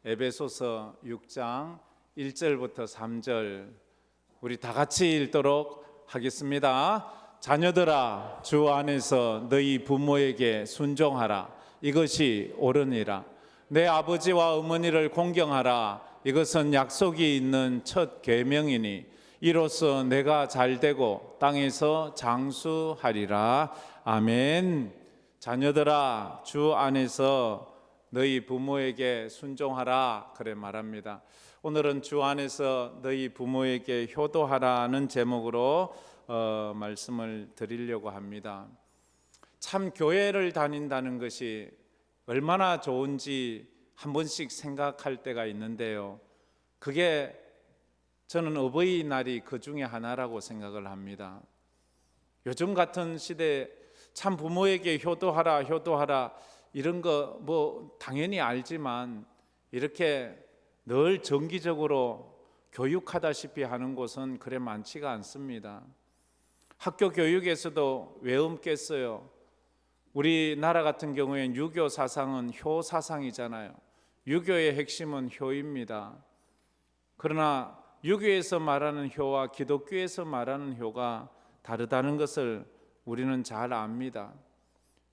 에베소서 6장 1절부터 3절 우리 다 같이 읽도록 하겠습니다. 자녀들아, 주 안에서 너희 부모에게 순종하라. 이것이 옳으니라. 내 아버지와 어머니를 공경하라. 이것은 약속이 있는 첫 계명이니 이로써 내가 잘되고 땅에서 장수하리라. 아멘. 자녀들아, 주 안에서 너희 부모에게 순종하라, 그래 말합니다. 오늘은 주 안에서 너희 부모에게 효도하라는 제목으로 말씀을 드리려고 합니다. 참 교회를 다닌다는 것이 얼마나 좋은지 한 번씩 생각할 때가 있는데요. 그게 저는 어버이날이 그 중에 하나라고 생각을 합니다. 요즘 같은 시대에 참 부모에게 효도하라 이런 거 뭐 당연히 알지만 이렇게 늘 정기적으로 교육하다시피 하는 곳은 그래 많지가 않습니다. 학교 교육에서도 왜 없겠어요? 우리나라 같은 경우엔 유교 사상은 효 사상이잖아요. 유교의 핵심은 효입니다. 그러나 유교에서 말하는 효와 기독교에서 말하는 효가 다르다는 것을 우리는 잘 압니다.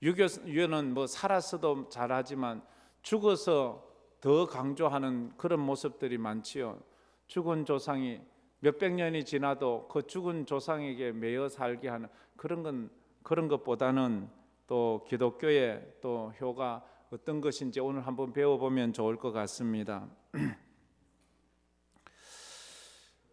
유교는 뭐 살았어도 잘하지만 죽어서 더 강조하는 그런 모습들이 많지요. 죽은 조상이 몇백 년이 지나도 그 죽은 조상에게 매여 살게 하는 그런 것보다는 또 기독교의 또 효가 어떤 것인지 오늘 한번 배워보면 좋을 것 같습니다.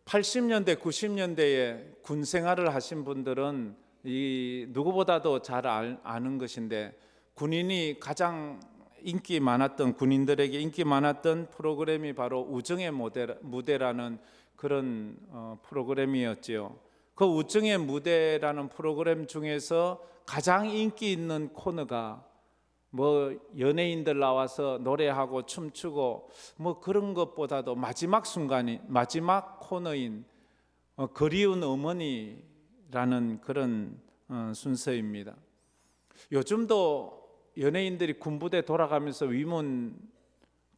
80년대, 90년대에 군 생활을 하신 분들은 이 누구보다도 잘 아는 것인데, 군인이 가장 인기 많았던, 군인들에게 인기 많았던 프로그램이 바로 우정의 무대라는 그런 프로그램이었지요. 그 우정의 무대라는 프로그램 중에서 가장 인기 있는 코너가 뭐 연예인들 나와서 노래하고 춤추고 뭐 그런 것보다도 마지막 순간이 마지막 코너인 그리운 어머니라는 그런 순서입니다. 요즘도 연예인들이 군부대 돌아가면서 위문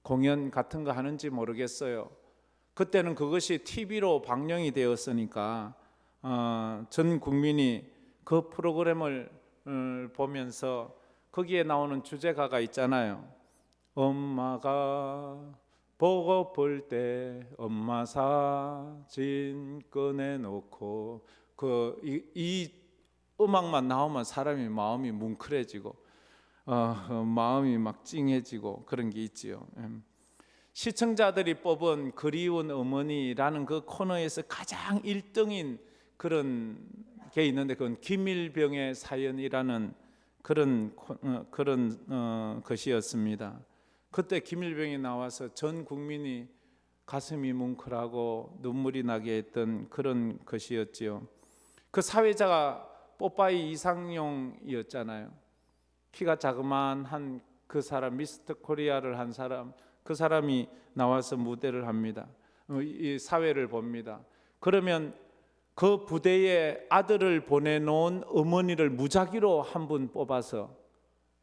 공연 같은 거 하는지 모르겠어요. 그때는 그것이 TV로 방영이 되었으니까 전 국민이 그 프로그램을 보면서 거기에 나오는 주제가가 있잖아요. 엄마가 보고플 때 엄마 사진 꺼내놓고 이 음악만 나오면 사람이 마음이 뭉클해지고 마음이 막 찡해지고 그런 게 있지요. 시청자들이 뽑은 그리운 어머니라는 그 코너에서 가장 1등인 그런 게 있는데 그건 김일병의 사연이라는 그런 것이었습니다. 그때 김일병이 나와서 전 국민이 가슴이 뭉클하고 눈물이 나게 했던 그런 것이었지요. 그 사회자가 뽀빠이 이상용이었잖아요. 키가 자그마한 그 사람, 미스터 코리아를 한 사람, 그 사람이 나와서 무대를 합니다. 이 사회를 봅니다. 그러면 그 부대에 아들을 보내놓은 어머니를 무작위로 한 분 뽑아서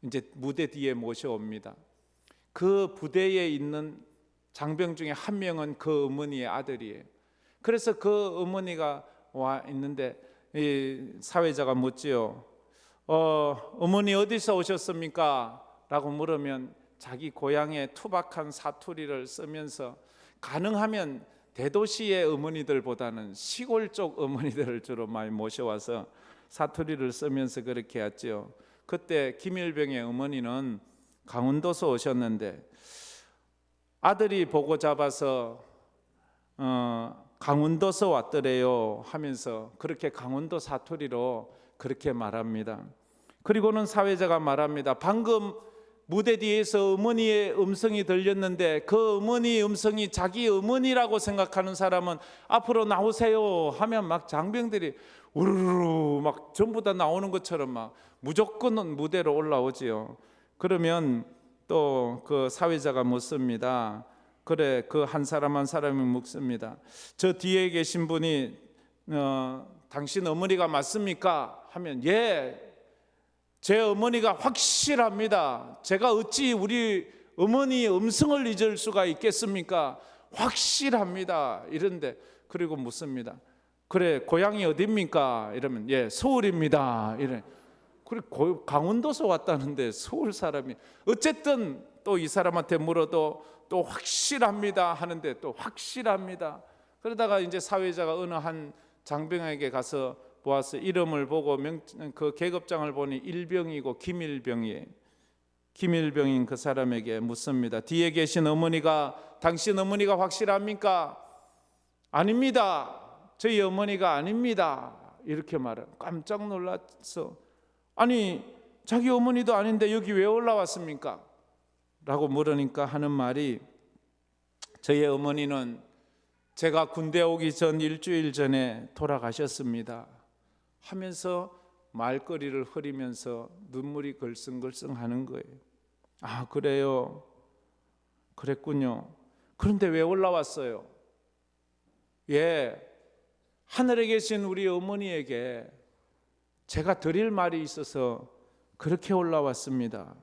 이제 무대 뒤에 모셔옵니다. 그 부대에 있는 장병 중에 한 명은 그 어머니의 아들이에요. 그래서 그 어머니가 와 있는데 이 사회자가 묻지요. 어머니 어디서 오셨습니까? 라고 물으면 자기 고향의 투박한 사투리를 쓰면서 가능하면 대도시의 어머니들보다는 시골 쪽 어머니들을 주로 많이 모셔와서 사투리를 쓰면서 그렇게 했죠. 그때 김일병의 어머니는 강원도서 오셨는데 아들이 보고 잡아서 강원도서 왔더래요 하면서 그렇게 강원도 사투리로 그렇게 말합니다. 그리고는 사회자가 말합니다. 방금 무대 뒤에서 어머니의 음성이 들렸는데 그 어머니의 음성이 자기 어머니라고 생각하는 사람은 앞으로 나오세요 하면 막 장병들이 우르르 막 전부 다 나오는 것처럼 막 무조건 무대로 올라오지요. 그러면 또 그 사회자가 묻습니다. 그래, 그 한 사람 한 사람이 묻습니다. 저 뒤에 계신 분이 당신 어머니가 맞습니까? 하면 예, 제 어머니가 확실합니다. 제가 어찌 우리 어머니의 음성을 잊을 수가 있겠습니까? 확실합니다. 이런데 그리고 묻습니다. 그래, 고향이 어디입니까? 이러면 예, 서울입니다. 이래. 그래, 강원도서 왔다는데 서울 사람이 어쨌든 또 이 사람한테 물어도 또 확실합니다 하는데 또 확실합니다. 그러다가 이제 사회자가 어느 한 장병에게 가서 보았어요. 이름을 보고 그 계급장을 보니 일병이고 김일병이에요. 김일병인 그 사람에게 묻습니다. 뒤에 계신 어머니가 당신 어머니가 확실합니까? 아닙니다. 저희 어머니가 아닙니다. 이렇게 말해요. 깜짝 놀랐어. 아니, 자기 어머니도 아닌데 여기 왜 올라왔습니까? 라고 물으니까 하는 말이, 저희 어머니는 제가 군대 오기 전 일주일 전에 돌아가셨습니다 하면서 말거리를 흐리면서 눈물이 걸썽걸썽 하는 거예요. 아, 그래요? 그랬군요. 그런데 왜 올라왔어요? 예, 하늘에 계신 우리 어머니에게 제가 드릴 말이 있어서 그렇게 올라왔습니다.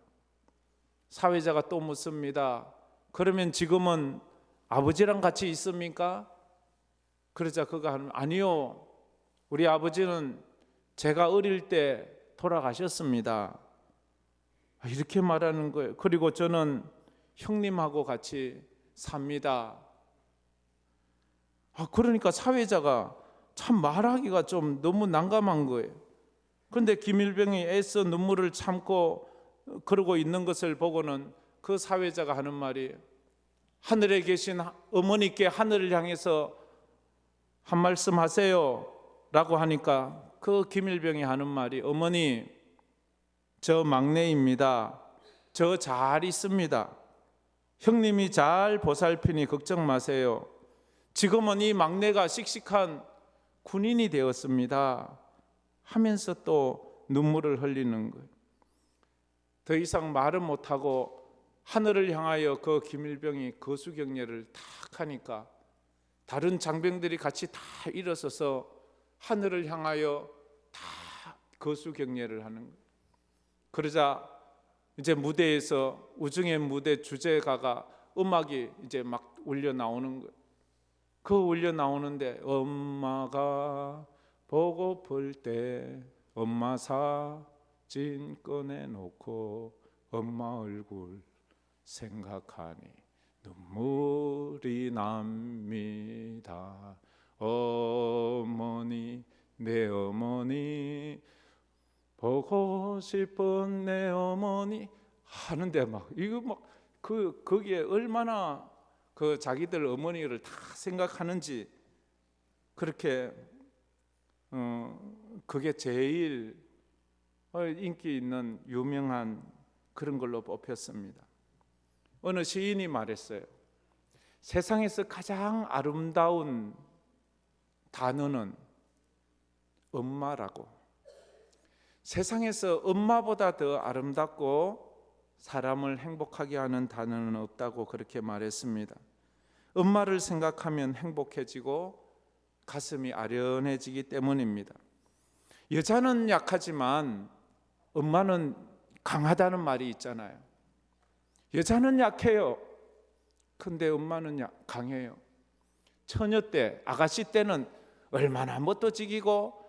사회자가 또 묻습니다. 그러면 지금은 아버지랑 같이 있습니까? 그러자 그가 하는, 아니요, 우리 아버지는 제가 어릴 때 돌아가셨습니다. 이렇게 말하는 거예요. 그리고 저는 형님하고 같이 삽니다. 그러니까 사회자가 참 말하기가 좀 너무 난감한 거예요. 그런데 김일병이 애써 눈물을 참고 그러고 있는 것을 보고는 그 사회자가 하는 말이, 하늘에 계신 어머니께 하늘을 향해서 한 말씀 하세요 라고 하니까 그 김일병이 하는 말이, 어머니, 저 막내입니다. 저 잘 있습니다. 형님이 잘 보살피니 걱정 마세요. 지금은 이 막내가 씩씩한 군인이 되었습니다 하면서 또 눈물을 흘리는 거예요. 더 이상 말은 못하고 하늘을 향하여 그 김일병이 거수경례를 탁 하니까 다른 장병들이 같이 다 일어서서 하늘을 향하여 다 거수경례를 하는 거예요. 그러자 이제 무대에서 우중의 무대 주제가가 음악이 이제 막 울려 나오는 거예요. 그 울려 나오는데, 엄마가 보고플 때 엄마 사진 꺼내놓고 엄마 얼굴 생각하니 눈물이 납니다. 어머니, 내 어머니, 보고 싶은 내 어머니 하는데 막 이거 막 거기에 얼마나 그 자기들 어머니를 다 생각하는지, 그렇게 그게 제일 인기 있는 유명한 그런 걸로 뽑혔습니다. 어느 시인이 말했어요. 세상에서 가장 아름다운 단어는 엄마라고. 세상에서 엄마보다 더 아름답고 사람을 행복하게 하는 단어는 없다고 그렇게 말했습니다. 엄마를 생각하면 행복해지고 가슴이 아련해지기 때문입니다. 여자는 약하지만 엄마는 강하다는 말이 있잖아요. 여자는 약해요. 근데 엄마는 강해요. 처녀 때, 아가씨 때는 얼마나 멋도지기고,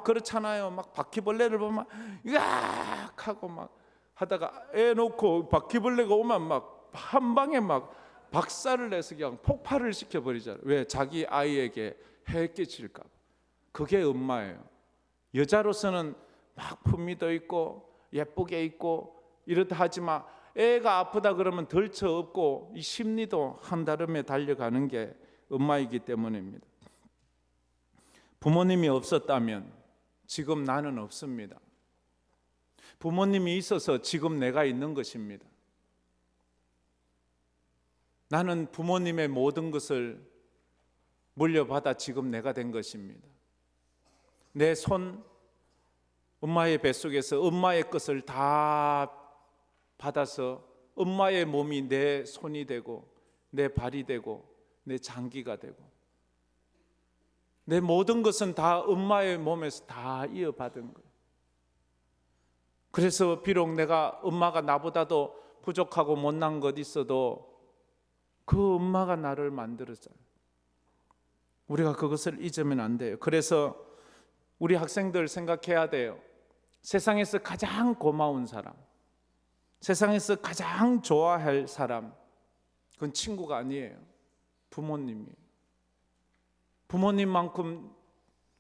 그렇잖아요. 막 바퀴벌레를 보면 으악 하고 막 하다가 애 놓고 바퀴벌레가 오면 막 한 방에 막 박살을 내서 그냥 폭발을 시켜버리잖아요. 왜? 자기 아이에게 해 끼칠까 봐. 그게 엄마예요. 여자로서는 막 품위도 있고 예쁘게 있고 이렇다 하지만 애가 아프다 그러면 덜쳐 업고 이 심리도 한다름에 달려가는 게 엄마이기 때문입니다. 부모님이 없었다면 지금 나는 없습니다. 부모님이 있어서 지금 내가 있는 것입니다. 나는 부모님의 모든 것을 물려받아 지금 내가 된 것입니다. 내 손, 엄마의 뱃속에서 엄마의 것을 다 받아서 엄마의 몸이 내 손이 되고 내 발이 되고 내 장기가 되고 내 모든 것은 다 엄마의 몸에서 다 이어받은 거예요. 그래서 비록 내가 엄마가 나보다도 부족하고 못난 것 있어도 그 엄마가 나를 만들었잖아요. 우리가 그것을 잊으면 안 돼요. 그래서 우리 학생들 생각해야 돼요. 세상에서 가장 고마운 사람, 세상에서 가장 좋아할 사람, 그건 친구가 아니에요. 부모님이에요. 부모님만큼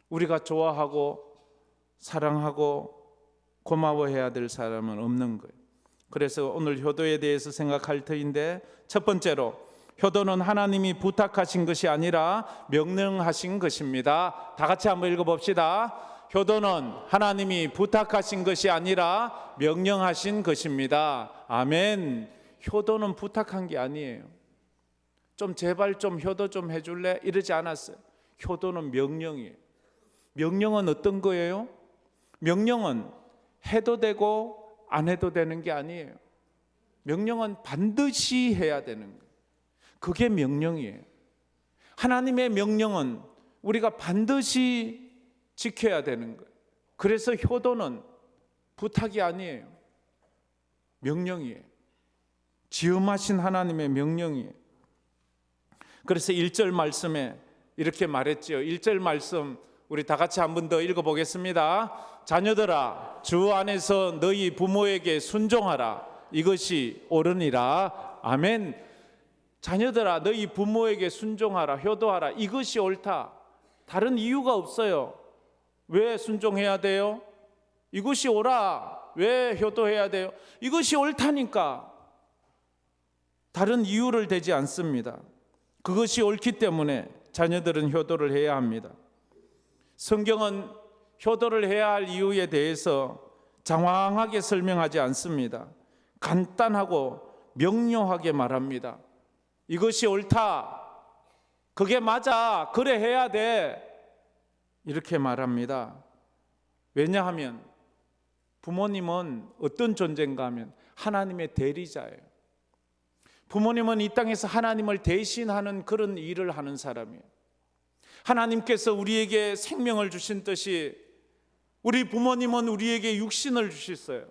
우리가 좋아하고 사랑하고 고마워해야 될 사람은 없는 거예요. 그래서 오늘 효도에 대해서 생각할 터인데, 첫 번째로 효도는 하나님이 부탁하신 것이 아니라 명령하신 것입니다. 다 같이 한번 읽어봅시다. 효도는 하나님이 부탁하신 것이 아니라 명령하신 것입니다. 아멘. 효도는 부탁한 게 아니에요. 좀 제발 좀 효도 좀 해줄래? 이러지 않았어요. 효도는 명령이에요. 명령은 어떤 거예요? 명령은 해도 되고 안 해도 되는 게 아니에요. 명령은 반드시 해야 되는 거예요. 그게 명령이에요. 하나님의 명령은 우리가 반드시 지켜야 되는 거예요. 그래서 효도는 부탁이 아니에요. 명령이에요. 지음하신 하나님의 명령이에요. 그래서 1절 말씀에 이렇게 말했지요. 1절 말씀 우리 다 같이 한 번 더 읽어보겠습니다. 자녀들아, 주 안에서 너희 부모에게 순종하라. 이것이 옳으니라. 아멘. 자녀들아, 너희 부모에게 순종하라, 효도하라. 이것이 옳다. 다른 이유가 없어요. 왜 순종해야 돼요? 이것이 옳아. 왜 효도해야 돼요? 이것이 옳다니까. 다른 이유를 대지 않습니다. 그것이 옳기 때문에 자녀들은 효도를 해야 합니다. 성경은 효도를 해야 할 이유에 대해서 장황하게 설명하지 않습니다. 간단하고 명료하게 말합니다. 이것이 옳다. 그게 맞아. 그래 해야 돼. 이렇게 말합니다. 왜냐하면 부모님은 어떤 존재인가 하면 하나님의 대리자예요. 부모님은 이 땅에서 하나님을 대신하는 그런 일을 하는 사람이에요. 하나님께서 우리에게 생명을 주신 듯이 우리 부모님은 우리에게 육신을 주셨어요.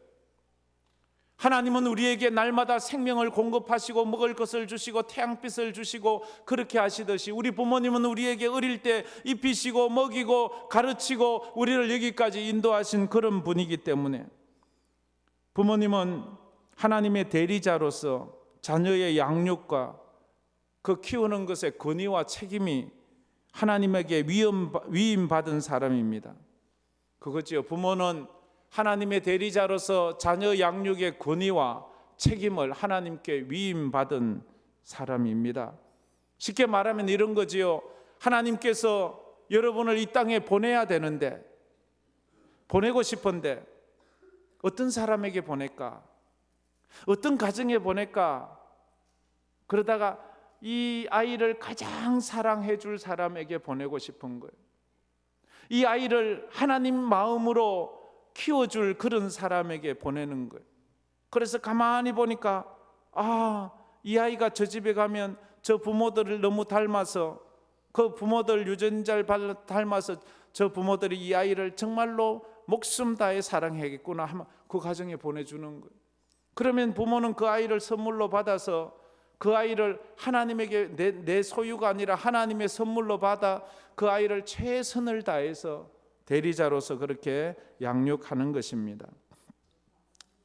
하나님은 우리에게 날마다 생명을 공급하시고 먹을 것을 주시고 태양빛을 주시고 그렇게 하시듯이 우리 부모님은 우리에게 어릴 때 입히시고 먹이고 가르치고 우리를 여기까지 인도하신 그런 분이기 때문에 부모님은 하나님의 대리자로서 자녀의 양육과 그 키우는 것의 권위와 책임이 하나님에게 위임받은 사람입니다. 그거지요. 부모는 하나님의 대리자로서 자녀 양육의 권위와 책임을 하나님께 위임받은 사람입니다. 쉽게 말하면 이런 거지요. 하나님께서 여러분을 이 땅에 보내야 되는데, 보내고 싶은데 어떤 사람에게 보낼까? 어떤 가정에 보낼까? 그러다가 이 아이를 가장 사랑해 줄 사람에게 보내고 싶은 거예요. 이 아이를 하나님 마음으로 키워줄 그런 사람에게 보내는 거예요. 그래서 가만히 보니까 이 아이가 저 집에 가면 저 부모들을 너무 닮아서 그 부모들 유전자를 닮아서 저 부모들이 이 아이를 정말로 목숨 다해 사랑하겠구나 하면 그 가정에 보내주는 거예요. 그러면 부모는 그 아이를 선물로 받아서 그 아이를 하나님에게 내 소유가 아니라 하나님의 선물로 받아 그 아이를 최선을 다해서 대리자로서 그렇게 양육하는 것입니다.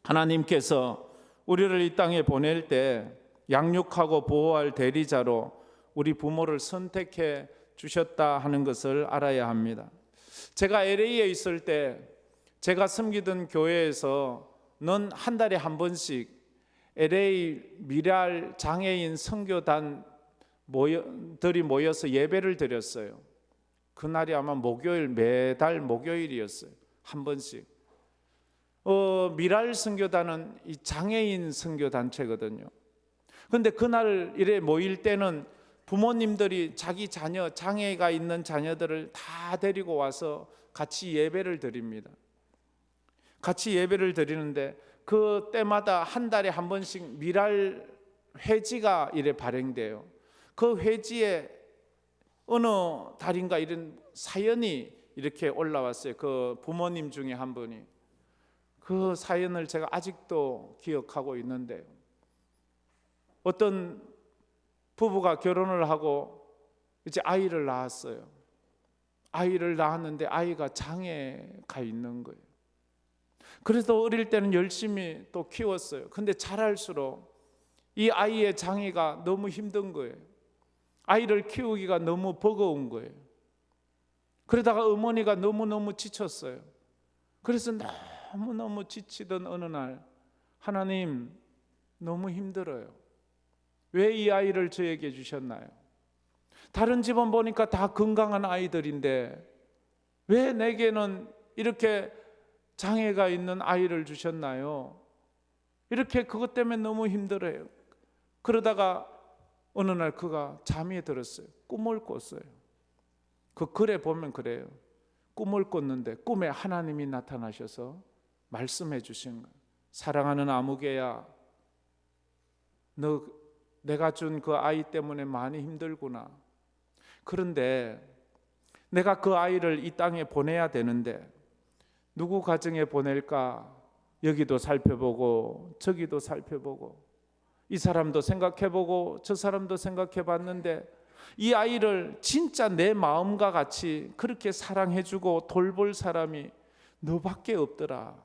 하나님께서 우리를 이 땅에 보낼 때 양육하고 보호할 대리자로 우리 부모를 선택해 주셨다 하는 것을 알아야 합니다. 제가 LA에 있을 때 제가 섬기던 교회에서는 한 달에 한 번씩 LA 미랄 장애인 선교단들이 모여서 예배를 드렸어요. 그날이 아마 목요일, 매달 목요일이었어요. 한 번씩. 미랄 선교단은 이 장애인 선교단체거든요. 그런데 그날 이래 모일 때는 부모님들이 자기 자녀, 장애가 있는 자녀들을 다 데리고 와서 같이 예배를 드립니다. 같이 예배를 드리는데 그 때마다 한 달에 한 번씩 미랄 회지가 이래 발행돼요. 그 회지에 어느 달인가 이런 사연이 이렇게 올라왔어요. 그 부모님 중에 한 분이. 그 사연을 제가 아직도 기억하고 있는데요. 어떤 부부가 결혼을 하고 이제 아이를 낳았어요. 아이를 낳았는데 아이가 장애가 있는 거예요. 그래서 어릴 때는 열심히 또 키웠어요. 근데 자랄수록 이 아이의 장애가 너무 힘든 거예요. 아이를 키우기가 너무 버거운 거예요. 그러다가 어머니가 너무너무 지쳤어요. 그래서 너무너무 지치던 어느 날, 하나님, 너무 힘들어요. 왜 이 아이를 저에게 주셨나요? 다른 집은 보니까 다 건강한 아이들인데 왜 내게는 이렇게 장애가 있는 아이를 주셨나요? 이렇게 그것 때문에 너무 힘들어요. 그러다가 어느 날 그가 잠이 들었어요. 꿈을 꿨어요. 그 글에 보면 그래요. 꿈을 꿨는데 꿈에 하나님이 나타나셔서 말씀해 주신 거예요. 사랑하는 아무개야, 너 내가 준 그 아이 때문에 많이 힘들구나. 그런데 내가 그 아이를 이 땅에 보내야 되는데 누구 가정에 보낼까? 여기도 살펴보고 저기도 살펴보고 이 사람도 생각해보고 저 사람도 생각해봤는데 이 아이를 진짜 내 마음과 같이 그렇게 사랑해주고 돌볼 사람이 너밖에 없더라.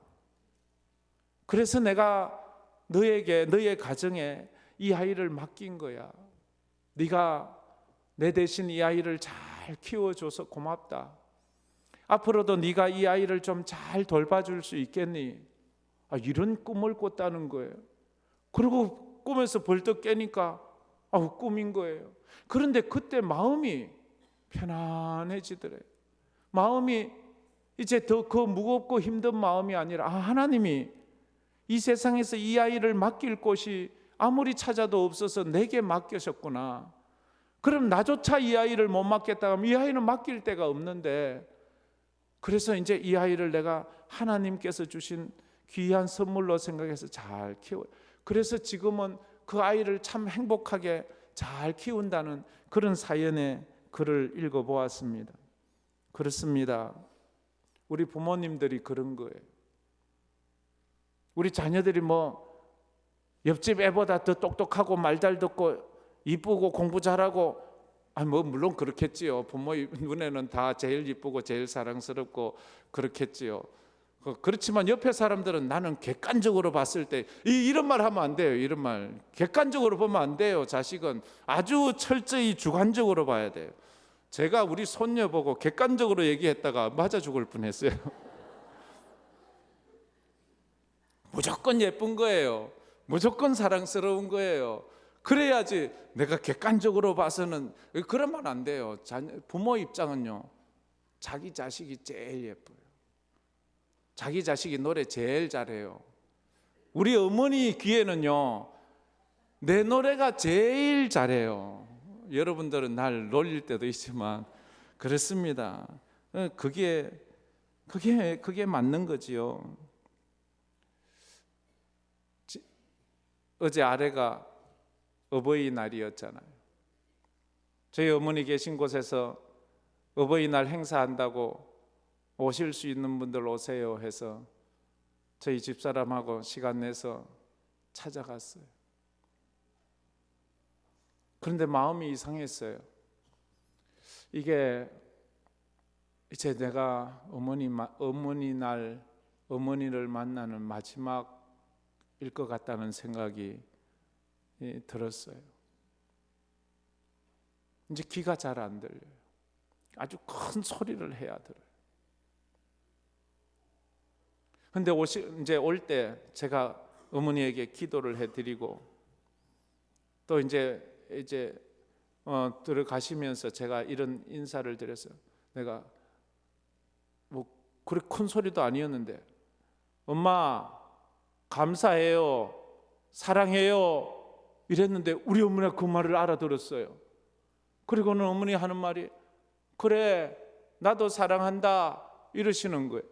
그래서 내가 너에게, 너의 가정에 이 아이를 맡긴 거야. 네가 내 대신 이 아이를 잘 키워줘서 고맙다. 앞으로도 네가 이 아이를 좀 잘 돌봐줄 수 있겠니? 이런 꿈을 꿨다는 거예요. 그리고 꿈에서 벌떡 깨니까 꿈인 거예요. 그런데 그때 마음이 편안해지더래요. 마음이 이제 더 그 무겁고 힘든 마음이 아니라 하나님이 이 세상에서 이 아이를 맡길 곳이 아무리 찾아도 없어서 내게 맡기셨구나. 그럼 나조차 이 아이를 못 맡겠다 하면 이 아이는 맡길 데가 없는데, 그래서 이제 이 아이를 내가 하나님께서 주신 귀한 선물로 생각해서 잘 키워요. 그래서 지금은 그 아이를 참 행복하게 잘 키운다는 그런 사연의 글을 읽어보았습니다. 그렇습니다. 우리 부모님들이 그런 거예요. 우리 자녀들이 옆집 애보다 더 똑똑하고 말 잘 듣고 이쁘고 공부 잘하고 물론 그렇겠지요. 부모 눈에는 다 제일 이쁘고 제일 사랑스럽고 그렇겠지요. 그렇지만 옆에 사람들은 나는 객관적으로 봤을 때 이런 말 하면 안 돼요. 이런 말 객관적으로 보면 안 돼요. 자식은 아주 철저히 주관적으로 봐야 돼요. 제가 우리 손녀 보고 객관적으로 얘기했다가 맞아 죽을 뻔했어요. 무조건 예쁜 거예요. 무조건 사랑스러운 거예요. 그래야지 내가 객관적으로 봐서는 그러면 안 돼요. 부모 입장은요, 자기 자식이 제일 예뻐요. 자기 자식이 노래 제일 잘해요. 우리 어머니 귀에는요, 내 노래가 제일 잘해요. 여러분들은 날 놀릴 때도 있지만 그렇습니다. 그게 맞는 거지요. 어제 아래가 어버이날이었잖아요. 저희 어머니 계신 곳에서 어버이날 행사한다고 오실 수 있는 분들 오세요 해서 저희 집사람하고 시간 내서 찾아갔어요. 그런데 마음이 이상했어요. 이게 이제 내가 어머니를 만나는 마지막일 것 같다는 생각이 들었어요. 이제 귀가 잘 안 들려요. 아주 큰 소리를 해야 들어요. 근데 이제 올 때 제가 어머니에게 기도를 해드리고 또 이제 들어가시면서 제가 이런 인사를 드렸어요. 내가 그렇게 큰 소리도 아니었는데, 엄마 감사해요, 사랑해요 이랬는데 우리 어머니가 그 말을 알아들었어요. 그리고는 어머니 하는 말이 그래 나도 사랑한다 이러시는 거예요.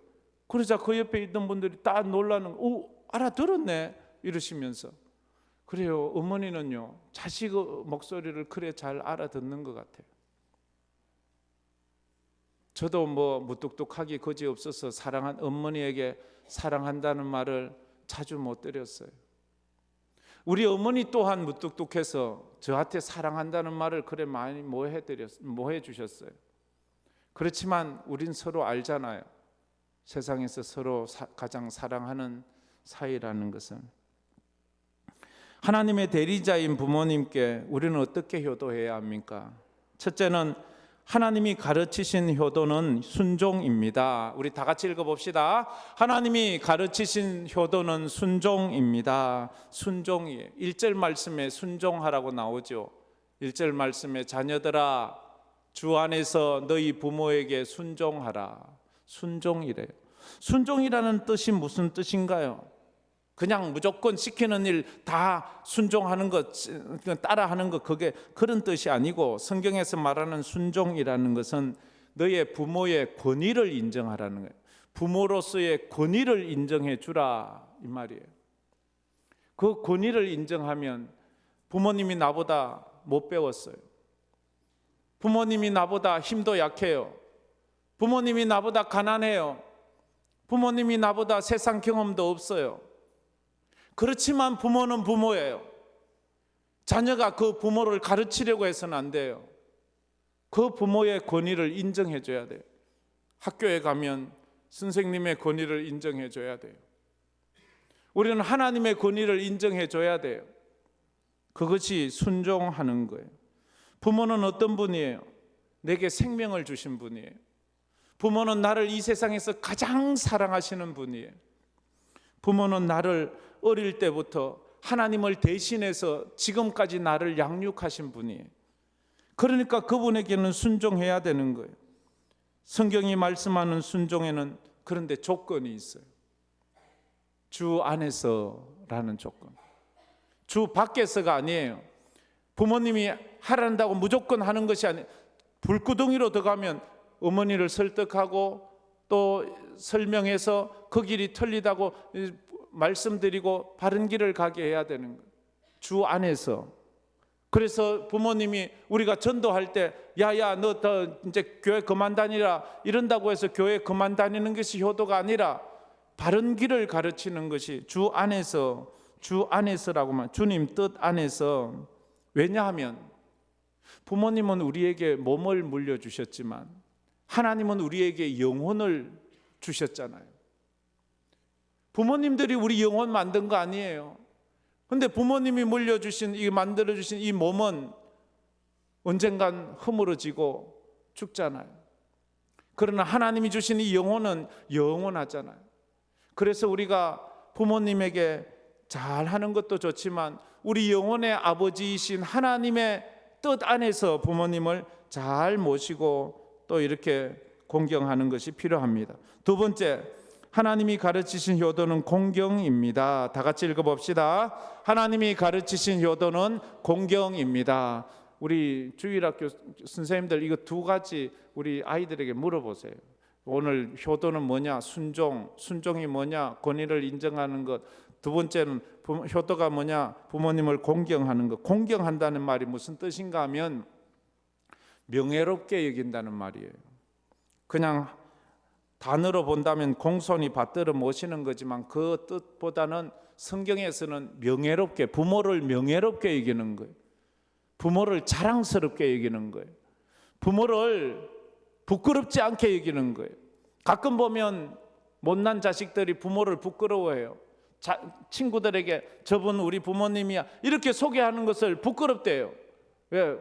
그러자 그 옆에 있던 분들이 다 놀라는 알아들었네 이러시면서. 그래요, 어머니는요 자식 목소리를 그래 잘 알아듣는 것 같아요. 저도 무뚝뚝하기 거지없어서 어머니에게 사랑한다는 말을 자주 못 드렸어요. 우리 어머니 또한 무뚝뚝해서 저한테 사랑한다는 말을 그래 많이 모해 주셨어요. 그렇지만 우린 서로 알잖아요. 세상에서 서로 가장 사랑하는 사이라는 것은. 하나님의 대리자인 부모님께 우리는 어떻게 효도해야 합니까? 첫째는 하나님이 가르치신 효도는 순종입니다. 우리 다 같이 읽어봅시다. 하나님이 가르치신 효도는 순종입니다. 순종이에요. 1절 말씀에 순종하라고 나오죠. 1절 말씀에 자녀들아 주 안에서 너희 부모에게 순종하라. 순종이래요. 순종이라는 뜻이 무슨 뜻인가요? 그냥 무조건 시키는 일 다 순종하는 것, 따라하는 것, 그게 그런 뜻이 아니고, 성경에서 말하는 순종이라는 것은 너의 부모의 권위를 인정하라는 거예요. 부모로서의 권위를 인정해 주라 이 말이에요. 그 권위를 인정하면 부모님이 나보다 못 배웠어요. 부모님이 나보다 힘도 약해요. 부모님이 나보다 가난해요. 부모님이 나보다 세상 경험도 없어요. 그렇지만 부모는 부모예요. 자녀가 그 부모를 가르치려고 해서는 안 돼요. 그 부모의 권위를 인정해 줘야 돼요. 학교에 가면 선생님의 권위를 인정해 줘야 돼요. 우리는 하나님의 권위를 인정해 줘야 돼요. 그것이 순종하는 거예요. 부모는 어떤 분이에요? 내게 생명을 주신 분이에요. 부모는 나를 이 세상에서 가장 사랑하시는 분이에요. 부모는 나를 어릴 때부터 하나님을 대신해서 지금까지 나를 양육하신 분이에요. 그러니까 그분에게는 순종해야 되는 거예요. 성경이 말씀하는 순종에는 그런데 조건이 있어요. 주 안에서라는 조건. 주 밖에서가 아니에요. 부모님이 하란다고 무조건 하는 것이 아니에요. 불구덩이로 들어가면 어머니를 설득하고 또 설명해서 그 길이 틀리다고 말씀드리고 바른 길을 가게 해야 되는 거예요. 주 안에서. 그래서 부모님이 우리가 전도할 때 야야 너 더 이제 교회 그만 다니라 이런다고 해서 교회 그만 다니는 것이 효도가 아니라 바른 길을 가르치는 것이 주 안에서, 주 안에서라고만, 주님 뜻 안에서. 왜냐하면 부모님은 우리에게 몸을 물려주셨지만 하나님은 우리에게 영혼을 주셨잖아요. 부모님들이 우리 영혼 만든 거 아니에요. 근데 부모님이 물려주신, 만들어주신 이 몸은 언젠간 허물어지고 죽잖아요. 그러나 하나님이 주신 이 영혼은 영원하잖아요. 그래서 우리가 부모님에게 잘하는 것도 좋지만 우리 영혼의 아버지이신 하나님의 뜻 안에서 부모님을 잘 모시고 또 이렇게 공경하는 것이 필요합니다. 두 번째, 하나님이 가르치신 효도는 공경입니다. 다 같이 읽어봅시다. 하나님이 가르치신 효도는 공경입니다. 우리 주일학교 선생님들 이거 두 가지 우리 아이들에게 물어보세요. 오늘 효도는 뭐냐? 순종이 뭐냐? 권위를 인정하는 것. 두 번째는 효도가 뭐냐? 부모님을 공경하는 것. 공경한다는 말이 무슨 뜻인가 하면 명예롭게 여긴다는 말이에요. 그냥 단어로 본다면 공손히 받들어 모시는 거지만 그 뜻보다는 성경에서는 명예롭게, 부모를 명예롭게 여기는 거예요. 부모를 자랑스럽게 여기는 거예요. 부모를 부끄럽지 않게 여기는 거예요. 가끔 보면 못난 자식들이 부모를 부끄러워해요. 친구들에게 저분 우리 부모님이야 이렇게 소개하는 것을 부끄럽대요. 왜?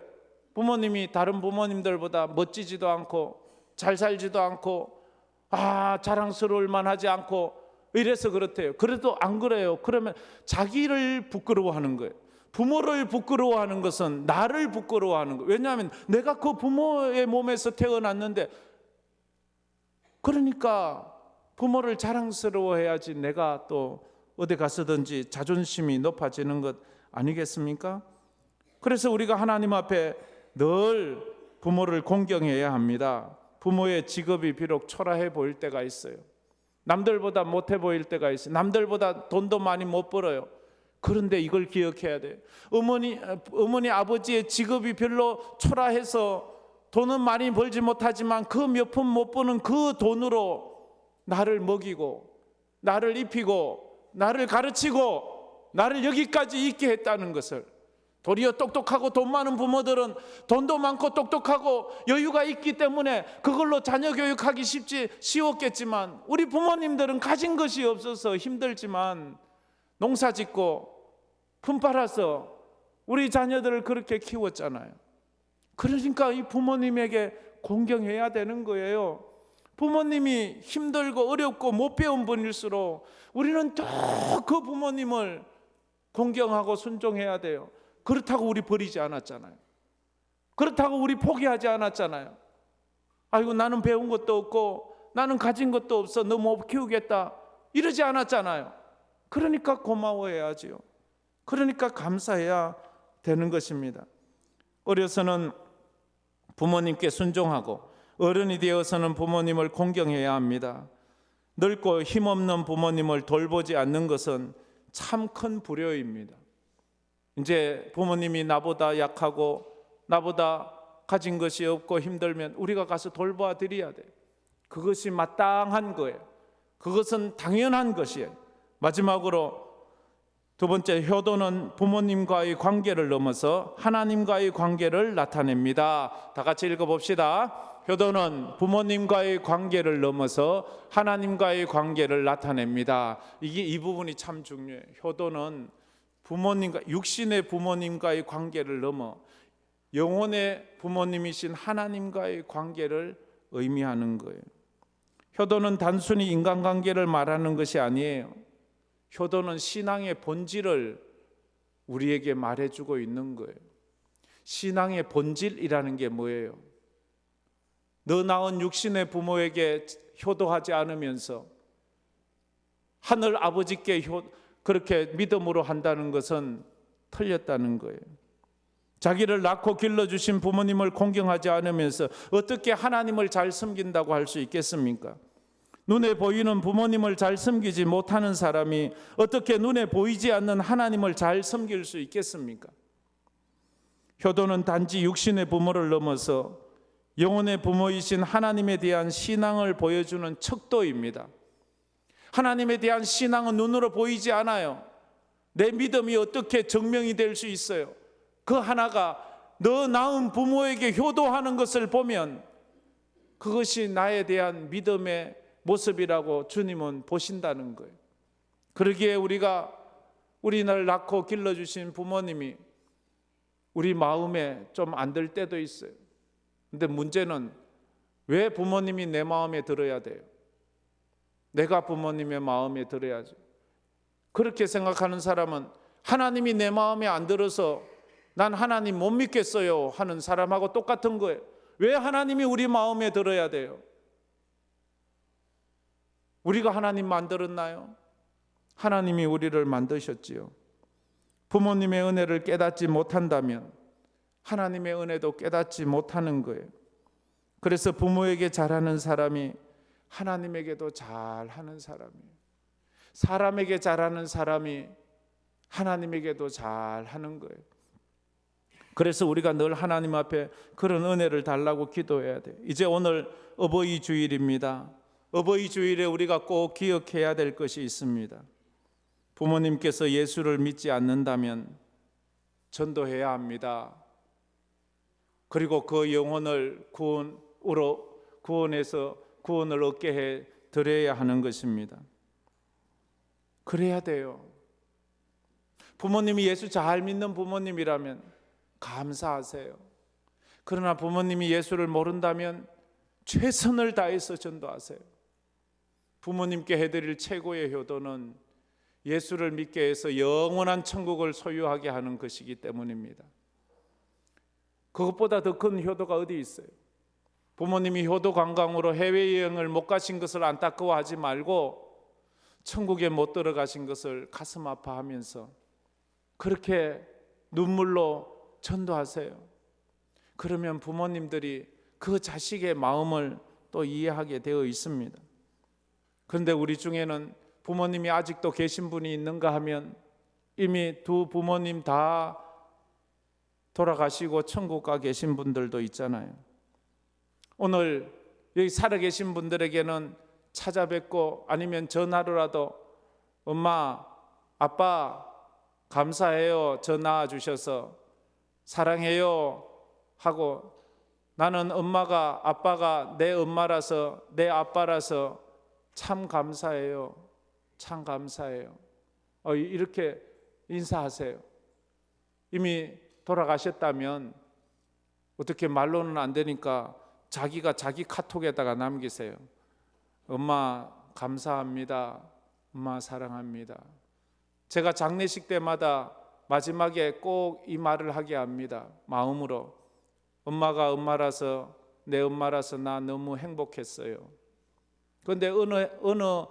부모님이 다른 부모님들보다 멋지지도 않고 잘 살지도 않고 자랑스러울 만하지 않고 이래서 그렇대요. 그래도 안 그래요. 그러면 자기를 부끄러워하는 거예요. 부모를 부끄러워하는 것은 나를 부끄러워하는 거예요. 왜냐하면 내가 그 부모의 몸에서 태어났는데, 그러니까 부모를 자랑스러워해야지 내가 또 어디 가서든지 자존심이 높아지는 것 아니겠습니까? 그래서 우리가 하나님 앞에 늘 부모를 공경해야 합니다. 부모의 직업이 비록 초라해 보일 때가 있어요. 남들보다 못해 보일 때가 있어요. 남들보다 돈도 많이 못 벌어요. 그런데 이걸 기억해야 돼요. 어머니 아버지의 직업이 별로 초라해서 돈은 많이 벌지 못하지만 그 몇 푼 못 버는 그 돈으로 나를 먹이고 나를 입히고 나를 가르치고 나를 여기까지 있게 했다는 것을. 도리어 똑똑하고 돈 많은 부모들은 돈도 많고 똑똑하고 여유가 있기 때문에 그걸로 자녀 교육하기 쉬웠겠지만, 우리 부모님들은 가진 것이 없어서 힘들지만 농사 짓고 품 팔아서 우리 자녀들을 그렇게 키웠잖아요. 그러니까 이 부모님에게 공경해야 되는 거예요. 부모님이 힘들고 어렵고 못 배운 분일수록 우리는 더 그 부모님을 공경하고 순종해야 돼요. 그렇다고 우리 버리지 않았잖아요. 그렇다고 우리 포기하지 않았잖아요. 아이고, 나는 배운 것도 없고 나는 가진 것도 없어, 너 못 키우겠다, 이러지 않았잖아요. 그러니까 고마워해야지요. 그러니까 감사해야 되는 것입니다. 어려서는 부모님께 순종하고 어른이 되어서는 부모님을 공경해야 합니다. 늙고 힘없는 부모님을 돌보지 않는 것은 참 큰 불효입니다. 이제 부모님이 나보다 약하고 나보다 가진 것이 없고 힘들면 우리가 가서 돌봐 드려야 돼요. 그것이 마땅한 거예요. 그것은 당연한 것이에요. 마지막으로 두 번째, 효도는 부모님과의 관계를 넘어서 하나님과의 관계를 나타냅니다. 다 같이 읽어봅시다. 효도는 부모님과의 관계를 넘어서 하나님과의 관계를 나타냅니다. 이 부분이 참 중요해요. 효도는 부모님과, 육신의 부모님과의 관계를 넘어 영혼의 부모님이신 하나님과의 관계를 의미하는 거예요. 효도는 단순히 인간관계를 말하는 것이 아니에요. 효도는 신앙의 본질을 우리에게 말해주고 있는 거예요. 신앙의 본질이라는 게 뭐예요? 너 낳은 육신의 부모에게 효도하지 않으면서 하늘 아버지께 그렇게 믿음으로 한다는 것은 틀렸다는 거예요. 자기를 낳고 길러주신 부모님을 공경하지 않으면서 어떻게 하나님을 잘 섬긴다고 할 수 있겠습니까? 눈에 보이는 부모님을 잘 섬기지 못하는 사람이 어떻게 눈에 보이지 않는 하나님을 잘 섬길 수 있겠습니까? 효도는 단지 육신의 부모를 넘어서 영혼의 부모이신 하나님에 대한 신앙을 보여주는 척도입니다. 하나님에 대한 신앙은 눈으로 보이지 않아요. 내 믿음이 어떻게 증명이 될 수 있어요? 그 하나가 너 낳은 부모에게 효도하는 것을 보면 그것이 나에 대한 믿음의 모습이라고 주님은 보신다는 거예요. 그러기에 우리를 낳고 길러주신 부모님이 우리 마음에 좀 안 들 때도 있어요. 근데 문제는 왜 부모님이 내 마음에 들어야 돼요? 내가 부모님의 마음에 들어야죠. 그렇게 생각하는 사람은 하나님이 내 마음에 안 들어서 난 하나님 못 믿겠어요 하는 사람하고 똑같은 거예요. 왜 하나님이 우리 마음에 들어야 돼요? 우리가 하나님 만들었나요? 하나님이 우리를 만드셨지요. 부모님의 은혜를 깨닫지 못한다면 하나님의 은혜도 깨닫지 못하는 거예요. 그래서 부모에게 잘하는 사람이 하나님에게도 잘하는 사람이에요. 사람에게 잘하는 사람이 하나님에게도 잘하는 거예요. 그래서 우리가 늘 하나님 앞에 그런 은혜를 달라고 기도해야 돼요. 이제 오늘 어버이 주일입니다. 어버이 주일에 우리가 꼭 기억해야 될 것이 있습니다. 부모님께서 예수를 믿지 않는다면 전도해야 합니다. 그리고 그 영혼을 구원해서 구원을 얻게 해 드려야 하는 것입니다. 그래야 돼요. 부모님이 예수 잘 믿는 부모님이라면 감사하세요. 그러나 부모님이 예수를 모른다면 최선을 다해서 전도하세요. 부모님께 해드릴 최고의 효도는 예수를 믿게 해서 영원한 천국을 소유하게 하는 것이기 때문입니다. 그것보다 더 큰 효도가 어디 있어요? 부모님이 효도 관광으로 해외여행을 못 가신 것을 안타까워하지 말고 천국에 못 들어가신 것을 가슴 아파하면서 그렇게 눈물로 전도하세요. 그러면 부모님들이 그 자식의 마음을 또 이해하게 되어 있습니다. 그런데 우리 중에는 부모님이 아직도 계신 분이 있는가 하면 이미 두 부모님 다 돌아가시고 천국 가 계신 분들도 있잖아요. 오늘 여기 살아계신 분들에게는 찾아뵙고 아니면 전화로라도 엄마, 아빠 감사해요. 저 낳아주셔서. 사랑해요 하고, 나는 엄마가, 아빠가 내 엄마라서, 내 아빠라서 참 감사해요. 참 감사해요. 이렇게 인사하세요. 이미 돌아가셨다면 어떻게 말로는 안 되니까 자기가 자기 카톡에다가 남기세요. 엄마 감사합니다. 엄마 사랑합니다. 제가 장례식 때마다 마지막에 꼭 이 말을 하게 합니다. 마음으로. 엄마가 엄마라서, 내 엄마라서 나 너무 행복했어요. 그런데 어느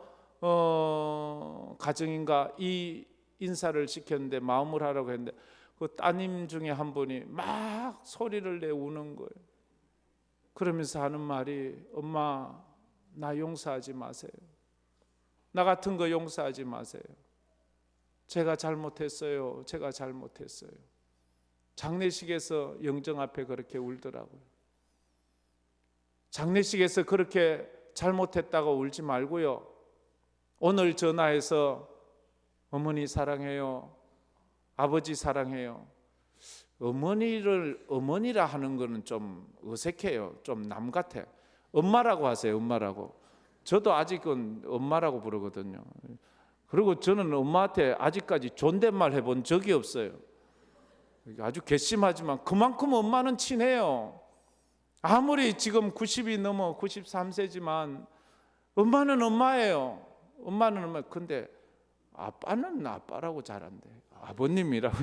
가정인가 이 인사를 시켰는데, 마음을 하라고 했는데, 그 따님 중에 한 분이 막 소리를 내 우는 거예요. 그러면서 하는 말이, 엄마 나 용서하지 마세요. 나 같은 거 용서하지 마세요. 제가 잘못했어요. 제가 잘못했어요. 장례식에서 영정 앞에 그렇게 울더라고요. 장례식에서 그렇게 잘못했다고 울지 말고요, 오늘 전화해서 어머니 사랑해요. 아버지 사랑해요. 어머니를 어머니라 하는 거는 좀 어색해요. 좀 남 같아요. 엄마라고 하세요. 엄마라고. 저도 아직은 엄마라고 부르거든요. 그리고 저는 엄마한테 아직까지 존댓말 해본 적이 없어요. 아주 괘씸하지만 그만큼 엄마는 친해요. 아무리 지금 90이 넘어 93세지만 엄마는 엄마예요. 엄마는 엄마. 근데 아빠는 아빠라고 잘한대. 아버님이라고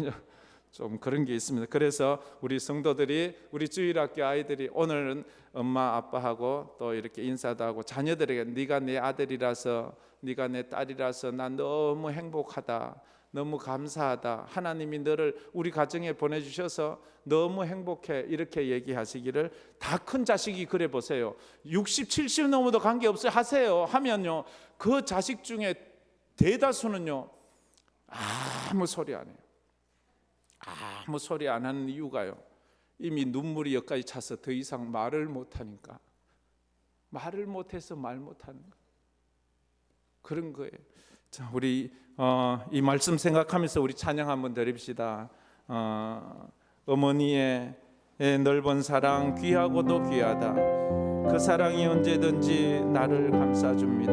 좀 그런 게 있습니다. 그래서 우리 성도들이, 우리 주일학교 아이들이 오늘은 엄마 아빠하고 또 이렇게 인사도 하고, 자녀들에게 네가 내 아들이라서, 네가 내 딸이라서 난 너무 행복하다, 너무 감사하다, 하나님이 너를 우리 가정에 보내주셔서 너무 행복해, 이렇게 얘기하시기를. 다 큰 자식이 그래 보세요. 60, 70 넘어도 관계없어요. 하세요. 하면요, 그 자식 중에 대다수는요 아무 소리 안 해요. 아무 소리 안 하는 이유가요, 이미 눈물이 여기까지 차서 더 이상 말을 못하니까. 말을 못해서 말 못하는 거, 그런 거예요. 자, 우리 이 말씀 생각하면서 우리 찬양 한번 드립시다. 어머니의 넓은 사랑, 귀하고도 귀하다. 그 사랑이 언제든지 나를 감싸줍니다.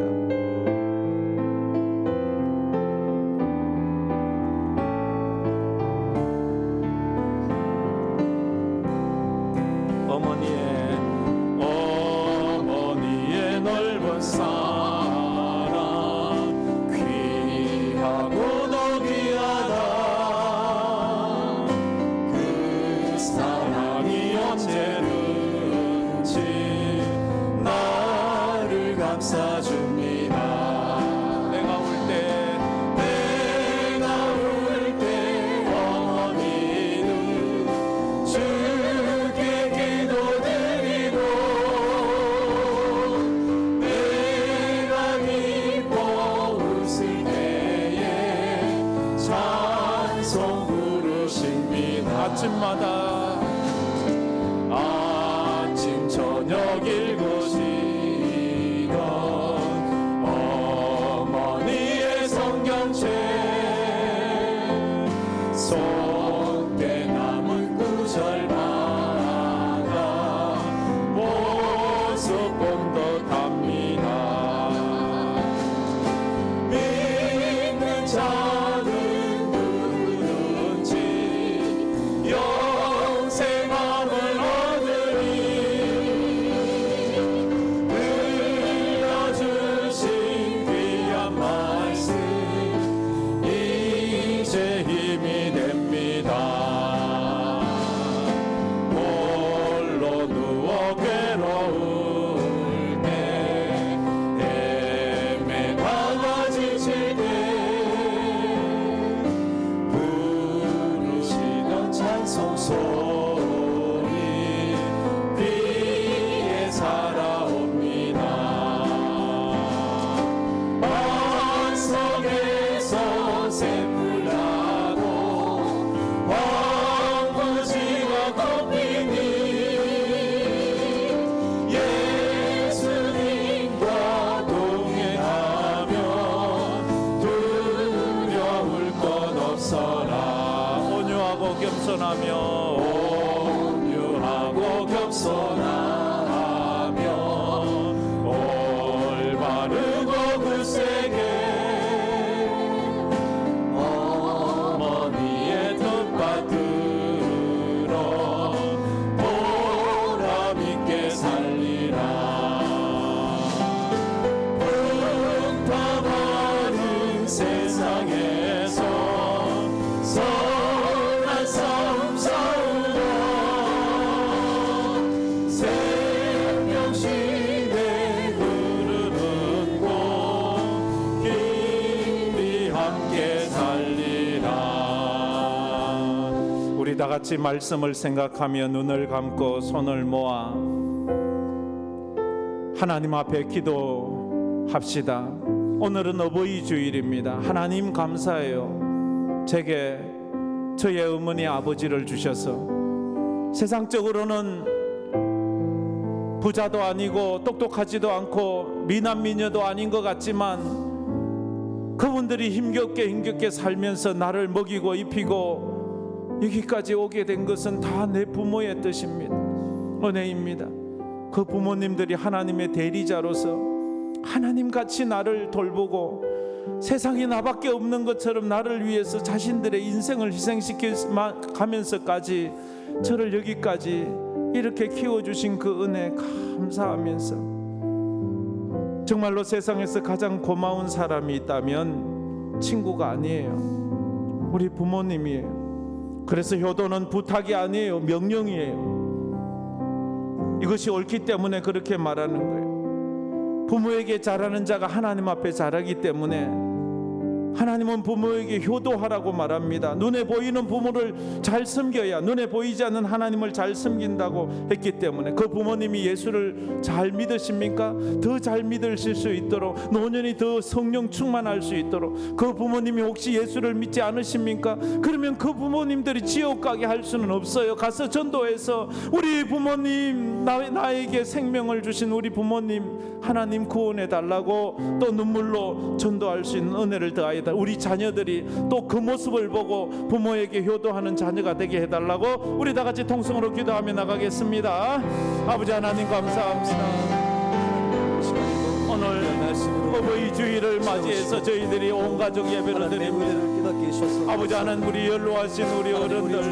어머니의 넓은 사랑, 귀하고도 귀하다. 그 사랑이 언제든지 나를 감싸줍니다. 내가 울 때 어머니는 주께 기도드려 같이 말씀을 생각하며 눈을 감고 손을 모아 하나님 앞에 기도합시다. 오늘은 어버이 주일입니다. 하나님 감사해요. 제게 저의 어머니 아버지를 주셔서 세상적으로는 부자도 아니고 똑똑하지도 않고 미남 미녀도 아닌 것 같지만 그분들이 힘겹게 살면서 나를 먹이고 입히고 여기까지 오게 된 것은 다 내 부모의 뜻입니다. 은혜입니다. 그 부모님들이 하나님의 대리자로서 하나님같이 나를 돌보고 세상에 나밖에 없는 것처럼 나를 위해서 자신들의 인생을 희생시켜 가면서까지 저를 여기까지 이렇게 키워주신 그 은혜 감사하면서 정말로 세상에서 가장 고마운 사람이 있다면 친구가 아니에요. 우리 부모님이에요. 그래서 효도는 부탁이 아니에요. 명령이에요. 이것이 옳기 때문에 그렇게 말하는 거예요. 부모에게 잘하는 자가 하나님 앞에 잘하기 때문에 하나님은 부모에게 효도하라고 말합니다. 눈에 보이는 부모를 잘 섬겨야 눈에 보이지 않는 하나님을 잘 섬긴다고 했기 때문에 그 부모님이 예수를 잘 믿으십니까? 더 잘 믿으실 수 있도록 노년이 더 성령 충만할 수 있도록 그 부모님이 혹시 예수를 믿지 않으십니까? 그러면 그 부모님들이 지옥 가게 할 수는 없어요. 가서 전도해서 우리 부모님 나에게 생명을 주신 우리 부모님 하나님 구원해 달라고 또 눈물로 전도할 수 있는 은혜를 더하여 우리 자녀들이 또 그 모습을 보고 부모에게 효도하는 자녀가 되게 해달라고 우리 다 같이 통성으로 기도하며 나가겠습니다. 아버지 하나님 감사합니다. 오늘 어버이 주일을 맞이해서 저희들이 온 가족 예배를 드립니다. 아버지 하나님 우리 연로하신 우리 어른들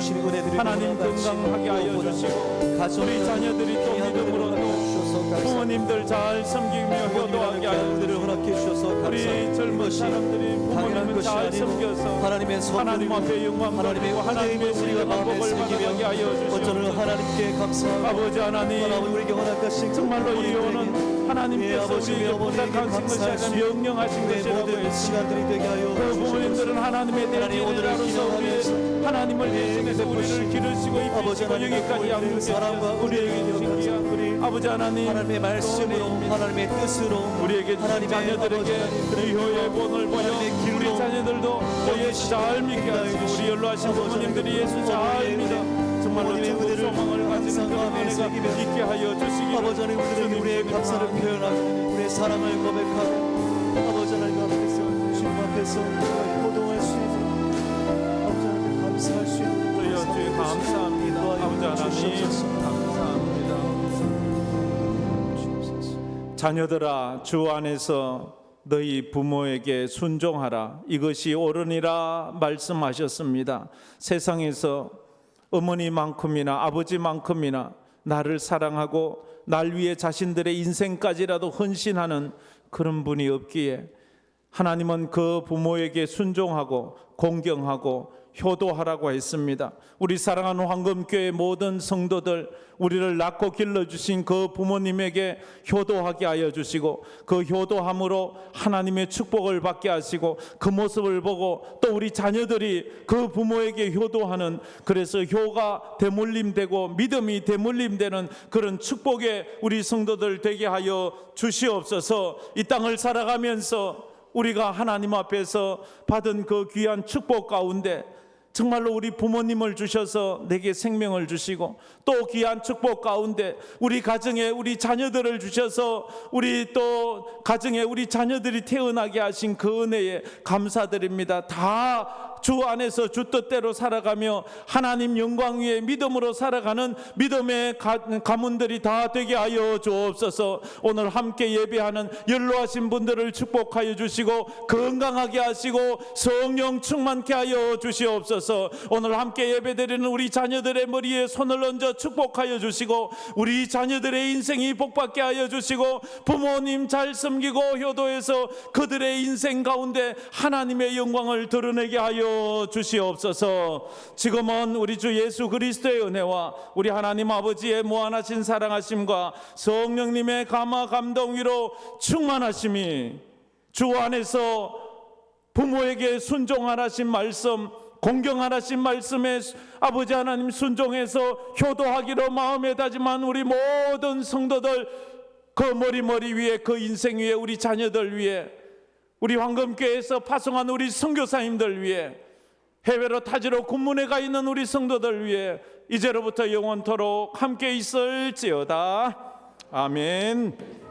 하나님 건강하게 하여 주시고 우리 자녀들이 또 믿음으로 또 부모님들 잘 섬기며 효도하게 하여 주시고 우리 젊은 사람들이 부모님을 잘 섬겨서 하나님 앞에 영광 돌리고 하나님의 신령한 복을 받아가게 하여 주시고 하나님께 감사합니다. 아버지 하나님 정말로 이 요는 하나님께서 우리에게 부탁하신 것이 아니라 명령하신 것이라고 했습니다. 그 부모님들은 하나님의 대리자로서 우리 하나님을 대신해서 우리를 기르시고 입히시고 여기까지 양육해주셔서 우리에게 주신 귀한 아버지 하나님의 말씀으로 하나님의 뜻으로 우리에게 주신 자녀들에게 의효의 본을 보여 우리 자녀들도 예수 잘 믿게 하시고 우리 연로하신 부모님들이 예수 잘 믿어 정말로 주고 소망을 가지는 그런 은혜가 있게 하여 주시기 아버지 하나님 우리들은 우리의 감사를 표현하고 우리의 사랑을 고백하고 아버지 하나님 앞에서 주님 앞에서 호동할 수 있는 아버지 하나님 감사할 수 있는 주여 주여 감사합니다. 아버지 하나님 감사합니다. 자녀들아 주 안에서 너희 부모에게 순종하라 이것이 옳으니라 말씀하셨습니다. 세상에서 어머니만큼이나 아버지만큼이나 나를 사랑하고 날 위해 자신들의 인생까지라도 헌신하는 그런 분이 없기에 하나님은 그 부모에게 순종하고 공경하고 효도하라고 했습니다. 우리 사랑하는 황금교회 모든 성도들 우리를 낳고 길러주신 그 부모님에게 효도하게 하여 주시고 그 효도함으로 하나님의 축복을 받게 하시고 그 모습을 보고 또 우리 자녀들이 그 부모에게 효도하는 그래서 효가 대물림되고 믿음이 대물림되는 그런 축복의 우리 성도들 되게 하여 주시옵소서. 이 땅을 살아가면서 우리가 하나님 앞에서 받은 그 귀한 축복 가운데 정말로 우리 부모님을 주셔서 내게 생명을 주시고 또 귀한 축복 가운데 우리 가정에 우리 자녀들을 주셔서 우리 또 가정에 우리 자녀들이 태어나게 하신 그 은혜에 감사드립니다. 다 주 안에서 주 뜻대로 살아가며 하나님 영광 위에 믿음으로 살아가는 믿음의 가문들이 다 되게 하여 주옵소서. 오늘 함께 예배하는 연로하신 분들을 축복하여 주시고 건강하게 하시고 성령 충만케 하여 주시옵소서. 오늘 함께 예배드리는 우리 자녀들의 머리에 손을 얹어 축복하여 주시고 우리 자녀들의 인생이 복받게 하여 주시고 부모님 잘 섬기고 효도해서 그들의 인생 가운데 하나님의 영광을 드러내게 하여 주시옵소서. 지금은 우리 주 예수 그리스도의 은혜와 우리 하나님 아버지의 무한하신 사랑하심과 성령님의 감화 감동 위로 충만하심이 주 안에서 부모에게 순종하라신 말씀 공경하신 말씀에 아버지 하나님 순종해서 효도하기로 마음에 다짐한 우리 모든 성도들, 그 머리 위에, 그 인생 위에, 우리 자녀들 위에, 우리 황금교회에서 파송한 우리 선교사님들 위에, 해외로 타지로 군문에 가 있는 우리 성도들 위해 이제로부터 영원토록 함께 있을지어다. 아멘.